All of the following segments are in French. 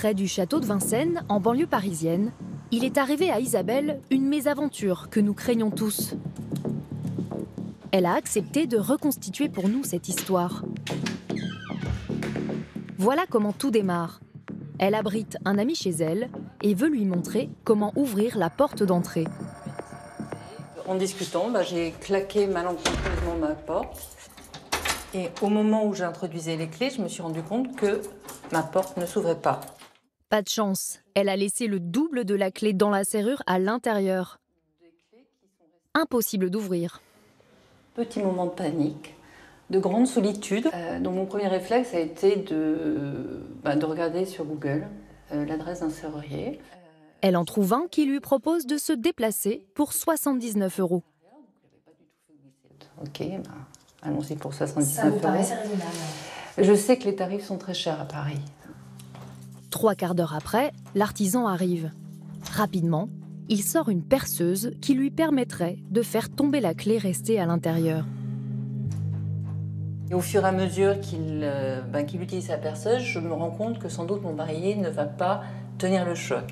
Près du château de Vincennes, en banlieue parisienne, il est arrivé à Isabelle une mésaventure que nous craignons tous. Elle a accepté de reconstituer pour nous cette histoire. Voilà comment tout démarre. Elle abrite un ami chez elle et veut lui montrer comment ouvrir la porte d'entrée. En discutant, j'ai claqué malencontreusement ma porte. Et au moment où j'introduisais les clés, je me suis rendu compte que ma porte ne s'ouvrait pas. Pas de chance, elle a laissé le double de la clé dans la serrure à l'intérieur. Impossible d'ouvrir. Petit moment de panique, de grande solitude. Donc mon premier réflexe a été de regarder sur Google l'adresse d'un serrurier. Elle en trouve un qui lui propose de se déplacer pour 79 €. Ok, allons-y pour 79 €. Ça vous paraissait raisonnable? Je sais que les tarifs sont très chers à Paris. 3 quarts d'heure après, l'artisan arrive. Rapidement, il sort une perceuse qui lui permettrait de faire tomber la clé restée à l'intérieur. Et au fur et à mesure qu'il utilise sa perceuse, je me rends compte que sans doute mon barillet ne va pas tenir le choc.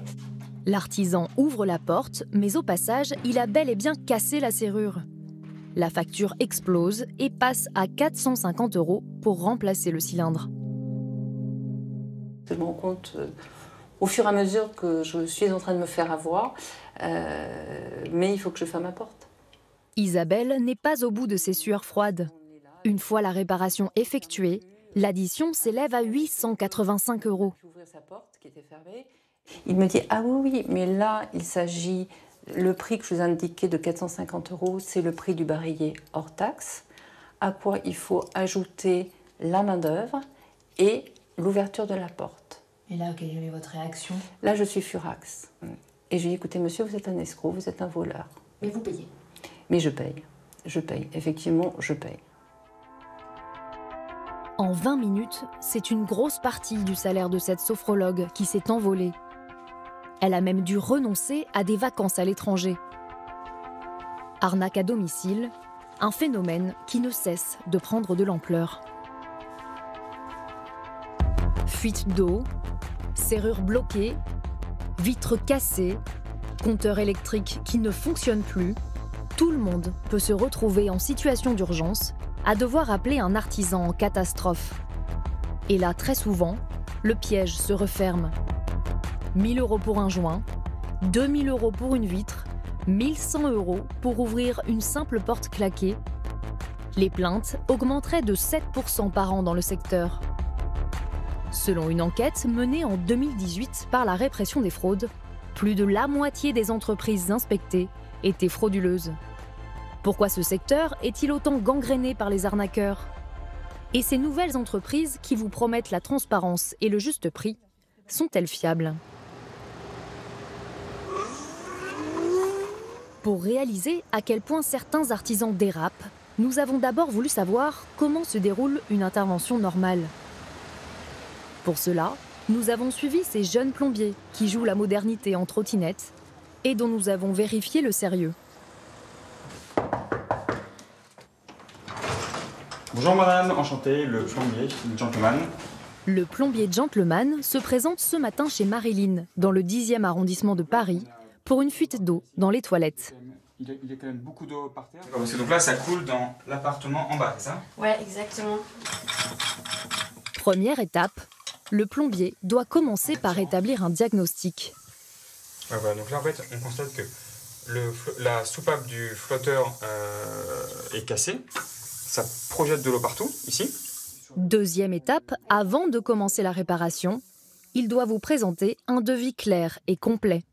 L'artisan ouvre la porte, mais au passage, il a bel et bien cassé la serrure. La facture explose et passe à 450 € pour remplacer le cylindre. Je me rends compte au fur et à mesure que je suis en train de me faire avoir, mais il faut que je ferme ma porte. Isabelle n'est pas au bout de ses sueurs froides. Une fois la réparation effectuée, l'addition s'élève à 885 €. Il me dit « Ah oui, mais là, il s'agit, le prix que je vous ai indiqué de 450 €, c'est le prix du barillet hors taxe, à quoi il faut ajouter la main-d'œuvre et l'ouverture de la porte. » Et là, quelle est votre réaction? Là, je suis furax. Et je lui ai dit « Écoutez, monsieur, vous êtes un escroc, vous êtes un voleur. » Mais vous payez? Mais je paye. Effectivement, je paye. En 20 minutes, c'est une grosse partie du salaire de cette sophrologue qui s'est envolée. Elle a même dû renoncer à des vacances à l'étranger. Arnaque à domicile, un phénomène qui ne cesse de prendre de l'ampleur. Fuite d'eau, serrure bloquée, vitres cassées, compteur électrique qui ne fonctionne plus, tout le monde peut se retrouver en situation d'urgence à devoir appeler un artisan en catastrophe. Et là, très souvent, le piège se referme. 1 000 € pour un joint, 2 000 € pour une vitre, 1 100 € pour ouvrir une simple porte claquée. Les plaintes augmenteraient de 7% par an dans le secteur. Selon une enquête menée en 2018 par la répression des fraudes, plus de la moitié des entreprises inspectées étaient frauduleuses. Pourquoi ce secteur est-il autant gangréné par les arnaqueurs? Et ces nouvelles entreprises qui vous promettent la transparence et le juste prix, sont-elles fiables? Pour réaliser à quel point certains artisans dérapent, nous avons d'abord voulu savoir comment se déroule une intervention normale. Pour cela, nous avons suivi ces jeunes plombiers qui jouent la modernité en trottinette et dont nous avons vérifié le sérieux. Bonjour madame, enchanté, le plombier gentleman. Le plombier gentleman se présente ce matin chez Marilyn, dans le 10e arrondissement de Paris, pour une fuite d'eau dans les toilettes. Il y a quand même beaucoup d'eau par terre. Parce que donc là, ça coule dans l'appartement en bas, c'est ça? Ouais, exactement. Première étape, le plombier doit commencer par établir un diagnostic. Ouais, voilà, donc là en fait, on constate que la soupape du flotteur est cassée. Ça projette de l'eau partout, ici. Deuxième étape, avant de commencer la réparation, il doit vous présenter un devis clair et complet.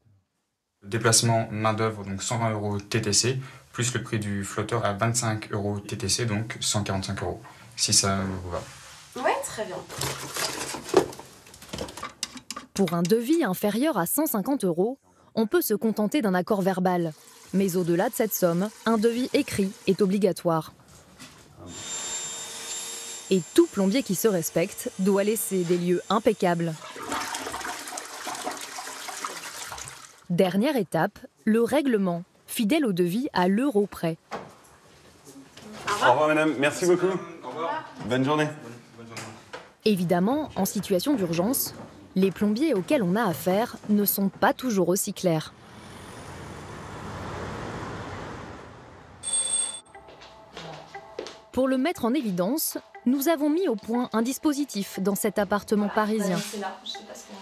Déplacement main-d'œuvre, donc 120 € TTC, plus le prix du flotteur à 25 € TTC, donc 145 €, si ça vous va. Ouais, très bien. Pour un devis inférieur à 150 €, on peut se contenter d'un accord verbal. Mais au-delà de cette somme, un devis écrit est obligatoire. Et tout plombier qui se respecte doit laisser des lieux impeccables. Dernière étape, le règlement, fidèle au devis à l'euro près. Au revoir madame, merci beaucoup. Au revoir. Bonne journée. Évidemment, en situation d'urgence, Les plombiers auxquels on a affaire ne sont pas toujours aussi clairs. Pour le mettre en évidence, nous avons mis au point un dispositif dans cet appartement parisien.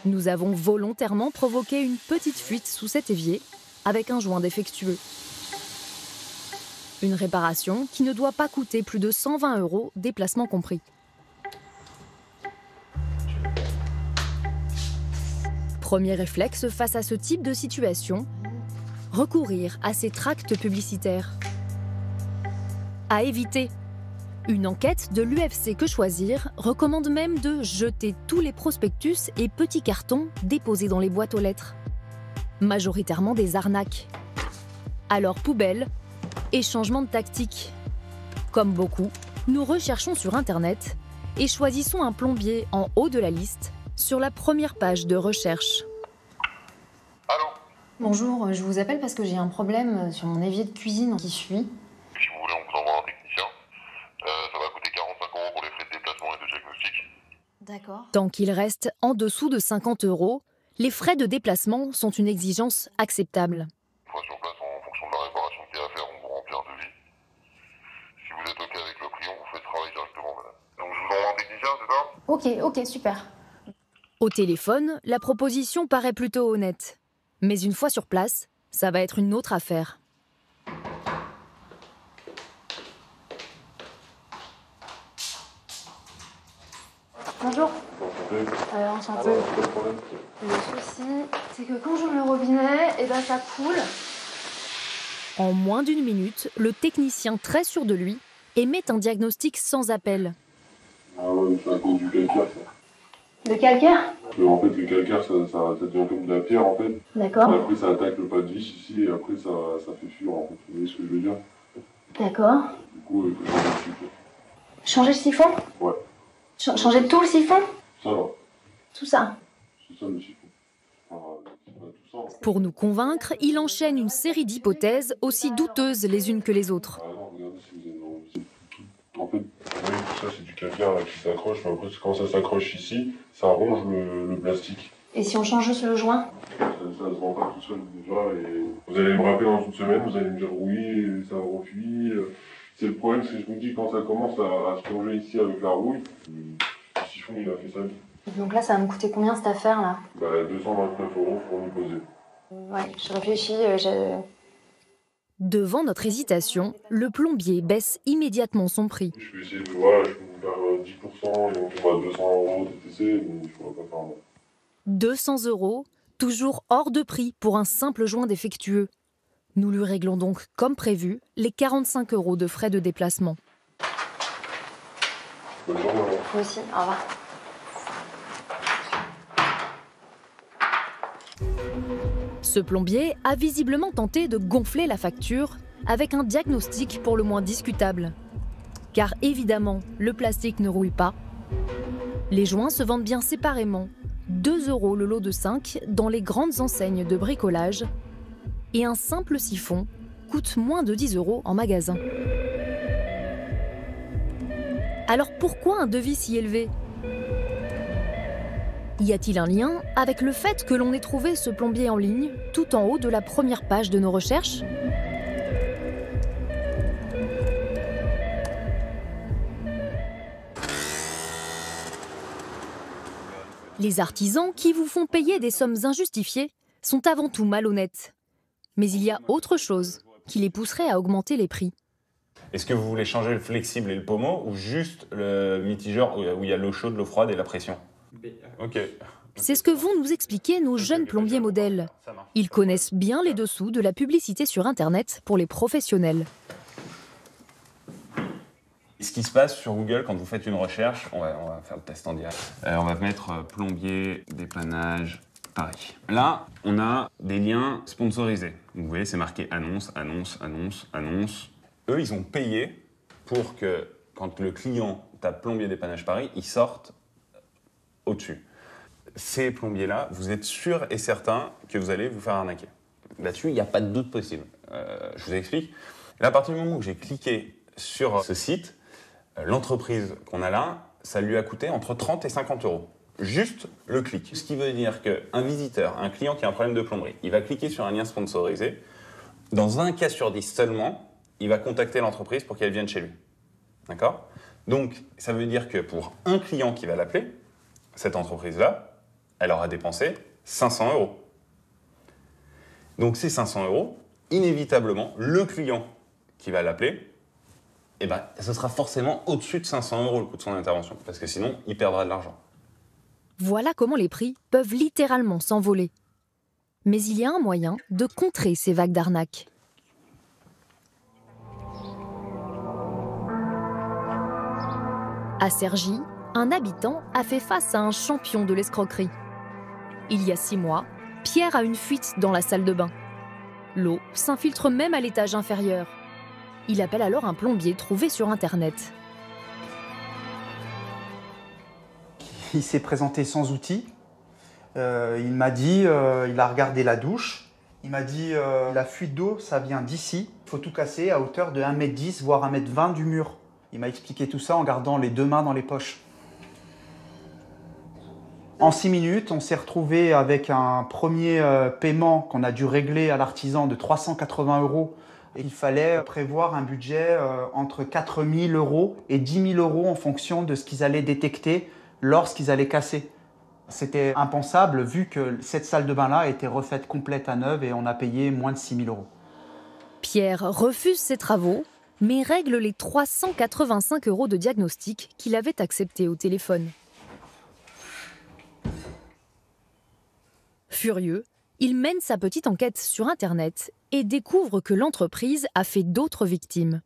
Nous avons volontairement provoqué une petite fuite sous cet évier avec un joint défectueux. Une réparation qui ne doit pas coûter plus de 120 €, déplacement compris. Premier réflexe face à ce type de situation, recourir à ces tracts publicitaires. À éviter. Une enquête de l'UFC Que Choisir recommande même de jeter tous les prospectus et petits cartons déposés dans les boîtes aux lettres. Majoritairement des arnaques. Alors poubelle et changement de tactique. Comme beaucoup, nous recherchons sur Internet et choisissons un plombier en haut de la liste sur la première page de recherche. Allô ? Bonjour, je vous appelle parce que j'ai un problème sur mon évier de cuisine qui fuit. Si vous voulez, on vous envoie un technicien. Ça va coûter 45 € pour les frais de déplacement et de diagnostic. D'accord. Tant qu'il reste en dessous de 50 €, les frais de déplacement sont une exigence acceptable. Une fois sur place, en fonction de la réparation qu'il y a à faire, on vous remplit un devis. Si vous êtes OK avec le prix, on vous fait le travail directement, madame. Donc je vous envoie un technicien, c'est ça ? Ok, super. Au téléphone, la proposition paraît plutôt honnête. Mais une fois sur place, ça va être une autre affaire. Bonjour. Enchantée. Le souci, c'est que quand j'ouvre le robinet, ça coule. En moins d'une minute, le technicien très sûr de lui émet un diagnostic sans appel. Ah ouais, c'est à cause du calcaire, ça. Le calcaire ? En fait, le calcaire, ça devient comme de la pierre, en fait. D'accord. Après, ça attaque le pas de vis ici, et après, ça fait fuir, en fait. Vous voyez ce que je veux dire ? D'accord. Du coup, il faut changer de siphon. Changer le siphon ? Ouais, Changer tout le siphon ? ça va. Tout ça. C'est ça le siphon. Enfin, c'est pas tout ça, en fait. Pour nous convaincre, il enchaîne une série d'hypothèses aussi douteuses les unes que les autres. Ah non, regardez si vous êtes dans... En fait, vous voyez, tout ça, c'est du calcaire là, qui s'accroche, mais après, quand ça s'accroche ici, ça ronge le plastique. Et si on change juste le joint ? Ça se rend pas tout seul déjà, et vous allez me rappeler dans une semaine, vous allez me dire oui, ça refuit. C'est le problème, c'est que je vous dis, quand ça commence à se plonger ici avec la rouille, le siphon, il a fait ça. Donc là, ça va me coûter combien cette affaire-là ? 229 € pour nous poser. Ouais, je réfléchis, Devant notre hésitation, le plombier baisse immédiatement son prix. Je vais essayer de voir, je peux vous faire 10%, et donc on va 200 € TTC, mais il ne faudra pas faire moins. 200 €, toujours hors de prix pour un simple joint défectueux. Nous lui réglons donc, comme prévu, les 45 € de frais de déplacement. Bonne journée, madame. vous aussi, au revoir. Ce plombier a visiblement tenté de gonfler la facture avec un diagnostic pour le moins discutable. Car évidemment, le plastique ne rouille pas. Les joints se vendent bien séparément, 2 € le lot de 5 dans les grandes enseignes de bricolage, et un simple siphon coûte moins de 10 € en magasin. Alors pourquoi un devis si élevé ? Y a-t-il un lien avec le fait que l'on ait trouvé ce plombier en ligne tout en haut de la première page de nos recherches ? Les artisans qui vous font payer des sommes injustifiées sont avant tout malhonnêtes. Mais il y a autre chose qui les pousserait à augmenter les prix. Est-ce que vous voulez changer le flexible et le pommeau ou juste le mitigeur où il y a l'eau chaude, l'eau froide et la pression ? Ok. C'est ce que vont nous expliquer nos jeunes plombiers modèles. Ils connaissent bien les dessous de la publicité sur Internet pour les professionnels. Ce qui se passe sur Google quand vous faites une recherche, on va faire le test en direct. On va mettre plombier, dépannage, Paris. Là, on a des liens sponsorisés. Vous voyez, c'est marqué annonce, annonce, annonce, annonce. Eux, ils ont payé pour que quand le client tape plombier dépannage Paris, ils sortent au-dessus. Ces plombiers-là, vous êtes sûr et certain que vous allez vous faire arnaquer. Là-dessus, il n'y a pas de doute possible. Je vous explique. Là, à partir du moment où j'ai cliqué sur ce site, l'entreprise qu'on a là, ça lui a coûté entre 30 et 50 €. juste le clic. Ce qui veut dire qu'un visiteur, un client qui a un problème de plomberie, il va cliquer sur un lien sponsorisé. Dans un cas sur 10 seulement, il va contacter l'entreprise pour qu'elle vienne chez lui. D'accord ? Donc, ça veut dire que pour un client qui va l'appeler, cette entreprise-là, elle aura dépensé 500 €. Donc, ces 500 €, inévitablement, le client qui va l'appeler, eh ben, ce sera forcément au-dessus de 500 € le coût de son intervention, parce que sinon, il perdra de l'argent. Voilà comment les prix peuvent littéralement s'envoler. Mais il y a un moyen de contrer ces vagues d'arnaques. À Cergy, un habitant a fait face à un champion de l'escroquerie. Il y a 6 mois, Pierre a une fuite dans la salle de bain. L'eau s'infiltre même à l'étage inférieur. Il appelle alors un plombier trouvé sur Internet. Il s'est présenté sans outils. Il m'a dit, il a regardé la douche. Il m'a dit, la fuite d'eau, ça vient d'ici. Il faut tout casser à hauteur de 1,10 m, voire 1,20 m du mur. Il m'a expliqué tout ça en gardant les 2 mains dans les poches. En 6 minutes, on s'est retrouvé avec un premier paiement qu'on a dû régler à l'artisan de 380 €. Il fallait prévoir un budget entre 4 000 € et 10 000 € en fonction de ce qu'ils allaient détecter lorsqu'ils allaient casser. C'était impensable vu que cette salle de bain-là a été refaite complète à neuve et on a payé moins de 6 000 €. Pierre refuse ses travaux, mais règle les 385 € de diagnostic qu'il avait accepté au téléphone. Furieux, il mène sa petite enquête sur Internet et découvre que l'entreprise a fait d'autres victimes.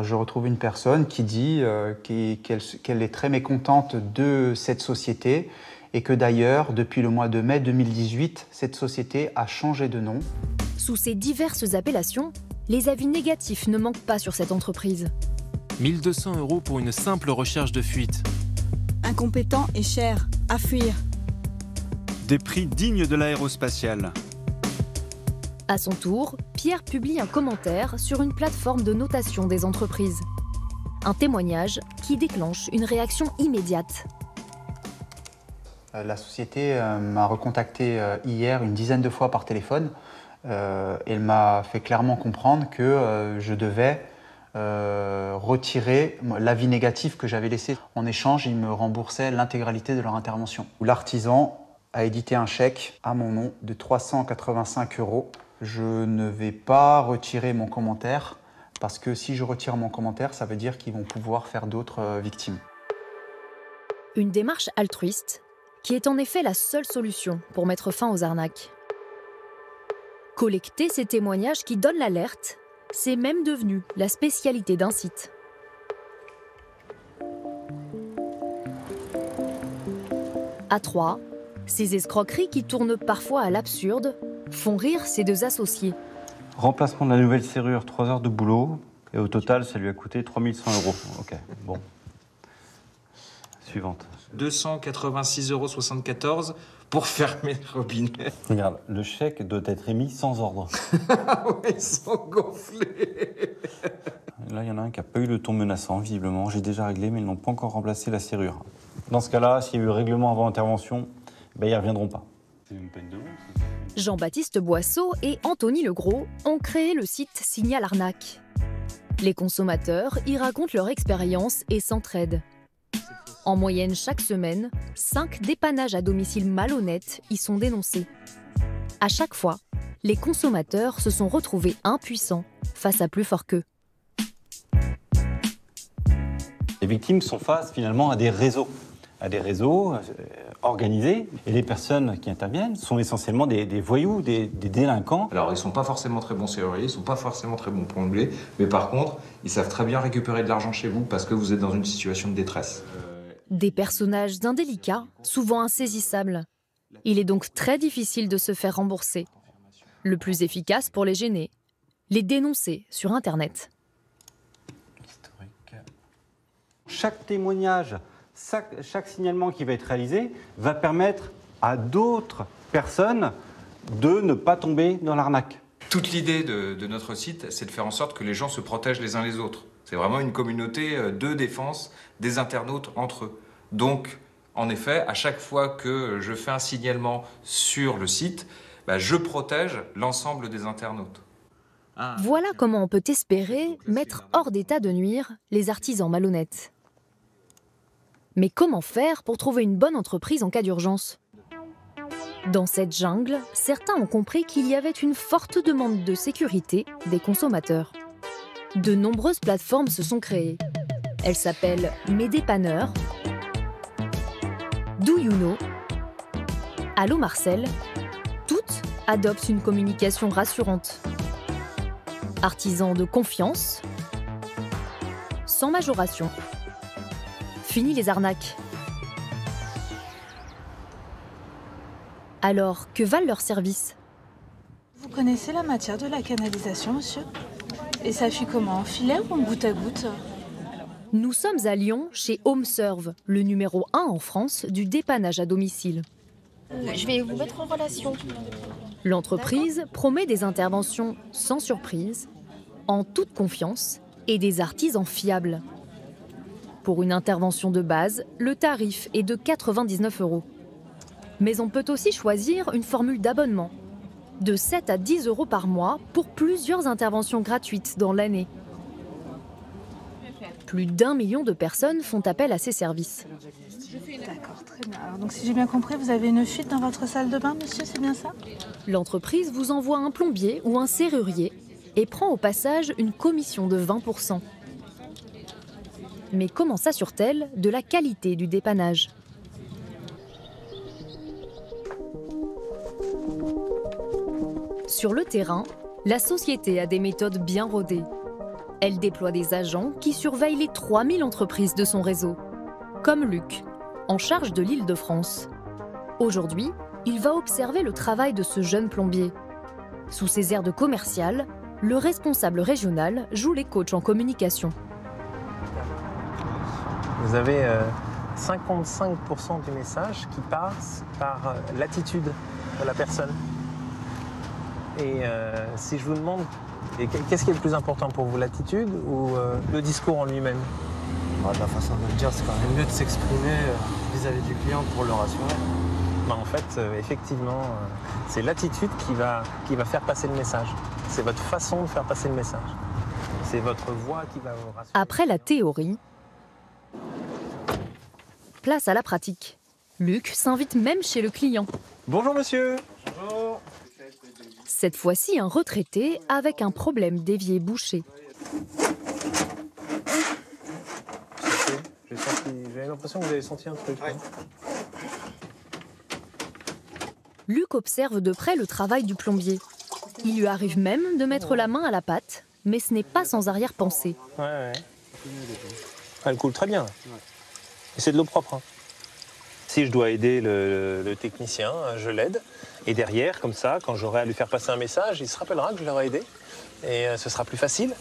Je retrouve une personne qui dit qu'elle est très mécontente de cette société et que d'ailleurs, depuis le mois de mai 2018, cette société a changé de nom. Sous ces diverses appellations, les avis négatifs ne manquent pas sur cette entreprise. 1 200 € pour une simple recherche de fuite. Incompétent et cher, à fuir. Des prix dignes de l'aérospatiale. À son tour, Pierre publie un commentaire sur une plateforme de notation des entreprises. Un témoignage qui déclenche une réaction immédiate. La société m'a recontacté hier une dizaine de fois par téléphone. Elle m'a fait clairement comprendre que je devais retirer l'avis négatif que j'avais laissé. En échange, ils me remboursaient l'intégralité de leur intervention. L'artisan a édité un chèque à mon nom de 385 €. Je ne vais pas retirer mon commentaire parce que si je retire mon commentaire, ça veut dire qu'ils vont pouvoir faire d'autres victimes. Une démarche altruiste qui est en effet la seule solution pour mettre fin aux arnaques. Collecter ces témoignages qui donnent l'alerte, c'est même devenu la spécialité d'un site. À Troyes, ces escroqueries qui tournent parfois à l'absurde font rire ses 2 associés. Remplacement de la nouvelle serrure, 3 heures de boulot. Et au total, ça lui a coûté 3 100 €. Ok, bon. Suivante. 286,74 € pour fermer le robinet. Regarde, le chèque doit être émis sans ordre. Ouais, ils sont gonflés. Là, il y en a un qui n'a pas eu le ton menaçant, visiblement. J'ai déjà réglé, mais ils n'ont pas encore remplacé la serrure. Dans ce cas-là, s'il y a eu règlement avant intervention, ben, ils ne reviendront pas. C'est une peine de honte. Jean-Baptiste Boisseau et Anthony Legros ont créé le site Signal Arnaque. Les consommateurs y racontent leur expérience et s'entraident. En moyenne, chaque semaine, 5 dépannages à domicile malhonnêtes y sont dénoncés. À chaque fois, les consommateurs se sont retrouvés impuissants face à plus fort qu'eux. Les victimes sont face finalement à des réseaux organisés. Et les personnes qui interviennent sont essentiellement des voyous, des délinquants. Alors, ils ne sont pas forcément très bons serruriers, ils ne sont pas forcément très bons plombiers, mais par contre, ils savent très bien récupérer de l'argent chez vous parce que vous êtes dans une situation de détresse. Des personnages indélicats, souvent insaisissables. Il est donc très difficile de se faire rembourser. Le plus efficace pour les gêner, les dénoncer sur Internet. Chaque témoignage, chaque signalement qui va être réalisé va permettre à d'autres personnes de ne pas tomber dans l'arnaque. Toute l'idée de notre site, c'est de faire en sorte que les gens se protègent les uns les autres. C'est vraiment une communauté de défense des internautes entre eux. Donc, En effet, à chaque fois que je fais un signalement sur le site, je protège l'ensemble des internautes. Voilà comment on peut espérer mettre hors d'état de nuire les artisans malhonnêtes. Mais comment faire pour trouver une bonne entreprise en cas d'urgence ? Dans cette jungle, certains ont compris qu'il y avait une forte demande de sécurité des consommateurs. De nombreuses plateformes se sont créées. Elles s'appellent Mes Dépanneurs, Do You Know, Allô Marcel. Toutes adoptent une communication rassurante. Artisans de confiance, sans majoration. Fini les arnaques. Alors, que valent leurs services ? Vous connaissez la matière de la canalisation, monsieur ? Et ça fuit comment ? En filet ou en goutte à goutte ? Nous sommes à Lyon, chez HomeServe, le numéro 1 en France du dépannage à domicile. Je vais vous mettre en relation. L'entreprise promet des interventions sans surprise, en toute confiance et des artisans fiables. Pour une intervention de base, le tarif est de 99 €. Mais on peut aussi choisir une formule d'abonnement, de 7 à 10 € par mois pour plusieurs interventions gratuites dans l'année. Plus d'1 million de personnes font appel à ces services. D'accord, très bien. Alors, donc si j'ai bien compris, vous avez une fuite dans votre salle de bain, monsieur, c'est bien ça ? L'entreprise vous envoie un plombier ou un serrurier et prend au passage une commission de 20%. Mais comment s'assure-t-elle de la qualité du dépannage ? Sur le terrain, la société a des méthodes bien rodées. Elle déploie des agents qui surveillent les 3000 entreprises de son réseau, comme Luc, en charge de l'Île-de-France. Aujourd'hui, il va observer le travail de ce jeune plombier. Sous ses airs de commercial, le responsable régional joue les coachs en communication. Vous avez 55% du message qui passe par l'attitude de la personne. Et si je vous demande, qu'est-ce qui est le plus important pour vous, l'attitude ou le discours en lui-même ? La façon de le dire, c'est quand même mieux de s'exprimer vis-à-vis du client pour le rassurer. En fait, effectivement, c'est l'attitude qui va faire passer le message. C'est votre façon de faire passer le message. C'est votre voix qui va vous rassurer. Après la théorie, place à la pratique. Luc s'invite même chez le client. Bonjour monsieur. Bonjour. Cette fois-ci, un retraité avec un problème d'évier bouché. J'ai l'impression que vous avez senti un truc. Ouais. Luc observe de près le travail du plombier. Il lui arrive même de mettre la main à la pâte, mais ce n'est pas sans arrière-pensée. Ouais. Elle coule très bien. Et c'est de l'eau propre. Si je dois aider le technicien, je l'aide. Et derrière, comme ça, quand j'aurai à lui faire passer un message, il se rappellera que je l'aurai aidé. Et ce sera plus facile.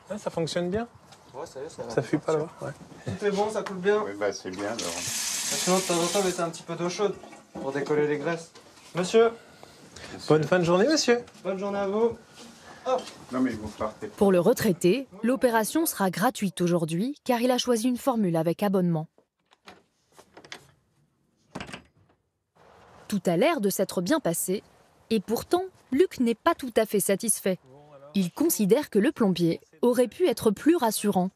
Ouais, ça fonctionne bien. Ouais, ça fuit pas là-bas. Ouais. Tout est bon, ça coule bien. Oui, c'est bien. Alors. Sinon, de temps en temps, mettez un petit peu d'eau chaude pour décoller les graisses. Monsieur. Bonne fin de journée, monsieur. Bonne journée à vous. Oh. Non, mais vous partez. Pour le retraité, l'opération sera gratuite aujourd'hui car il a choisi une formule avec abonnement. Tout a l'air de s'être bien passé, et pourtant, Luc n'est pas tout à fait satisfait. Il considère que le plombier aurait pu être plus rassurant.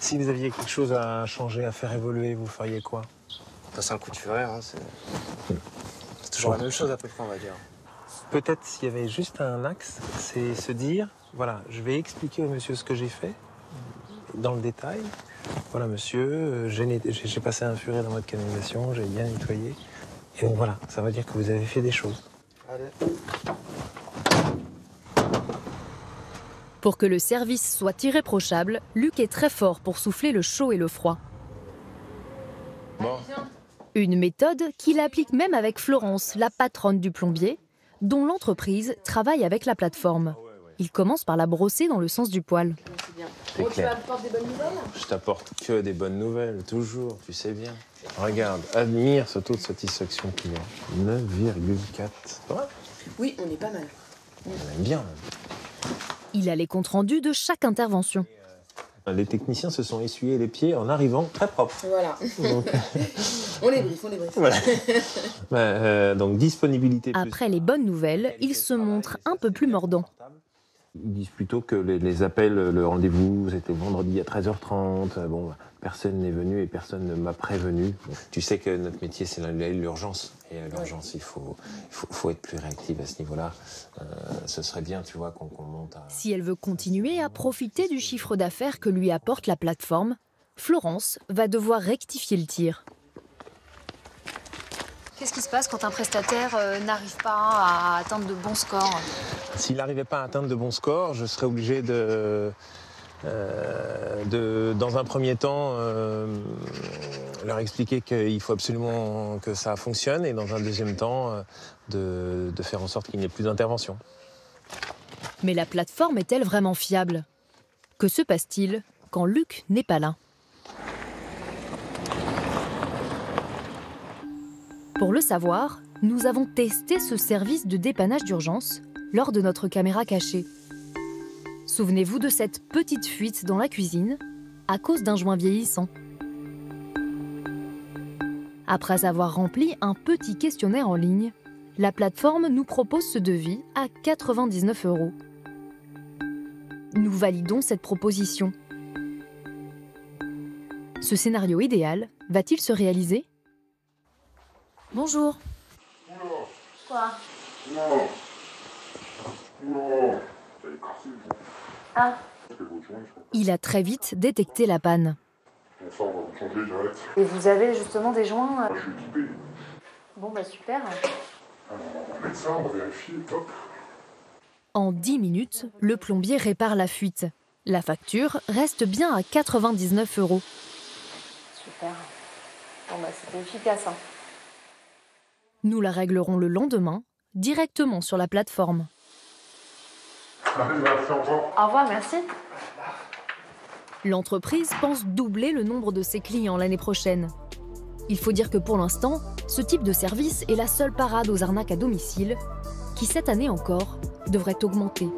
Si vous aviez quelque chose à changer, à faire évoluer, vous feriez quoi ? Passer un coup de furet, c'est toujours la même chose à peu près, on va dire. Peut-être s'il y avait juste un axe, c'est se dire, voilà, je vais expliquer au monsieur ce que j'ai fait, dans le détail. Voilà monsieur, j'ai passé un furet dans votre canalisation, j'ai bien nettoyé. Et donc voilà, ça veut dire que vous avez fait des choses. Allez. Pour que le service soit irréprochable, Luc est très fort pour souffler le chaud et le froid. Bon. Une méthode qu'il applique même avec Florence, la patronne du plombier, dont l'entreprise travaille avec la plateforme. Il commence par la brosser dans le sens du poil. C'est clair. Tu m'apportes des bonnes nouvelles ? Je t'apporte que des bonnes nouvelles, toujours, tu sais bien. Regarde, admire ce taux de satisfaction client. 9,4. Ouais. Oui, on est pas mal. On aime bien. Même. Il a les comptes rendus de chaque intervention. Les techniciens se sont essuyés les pieds en arrivant très propres. Voilà. Donc, on les briefe, on les briefe. voilà. Donc disponibilité. Après les bonnes nouvelles, il se montre un peu plus mordant. Ils disent plutôt que les appels, le rendez-vous, c'était vendredi à 13h30. Bon, personne n'est venu et personne ne m'a prévenu. Tu sais que notre métier, c'est l'urgence. Et à l'urgence, il faut être plus réactif à ce niveau-là. Ce serait bien, tu vois, qu'on monte à... Si elle veut continuer à profiter du chiffre d'affaires que lui apporte la plateforme, Florence va devoir rectifier le tir. Qu'est-ce qui se passe quand un prestataire n'arrive pas à atteindre de bons scores? S'il n'arrivait pas à atteindre de bons scores, je serais obligé dans un premier temps, leur expliquer qu'il faut absolument que ça fonctionne et dans un deuxième temps, de faire en sorte qu'il n'y ait plus d'intervention. Mais la plateforme est-elle vraiment fiable? Que se passe-t-il quand Luc n'est pas là? Pour le savoir, nous avons testé ce service de dépannage d'urgence lors de notre caméra cachée. Souvenez-vous de cette petite fuite dans la cuisine à cause d'un joint vieillissant. Après avoir rempli un petit questionnaire en ligne, la plateforme nous propose ce devis à 99 €. Nous validons cette proposition. Ce scénario idéal va-t-il se réaliser? Bonjour. Quoi? Non. Non. Ah. Il a très vite détecté la panne. Ça, on va vous changer direct. Et vous avez justement des joints? Je suis équipé. Bon bah super. Alors, on va mettre ça, on va vérifier, hop. En 10 minutes, le plombier répare la fuite. La facture reste bien à 99 €. Super. Bon bah c'était efficace. Hein. Nous la réglerons le lendemain, directement sur la plateforme. Merci, au revoir. Au revoir, merci. L'entreprise pense doubler le nombre de ses clients l'année prochaine. Il faut dire que pour l'instant, ce type de service est la seule parade aux arnaques à domicile, qui cette année encore devrait augmenter.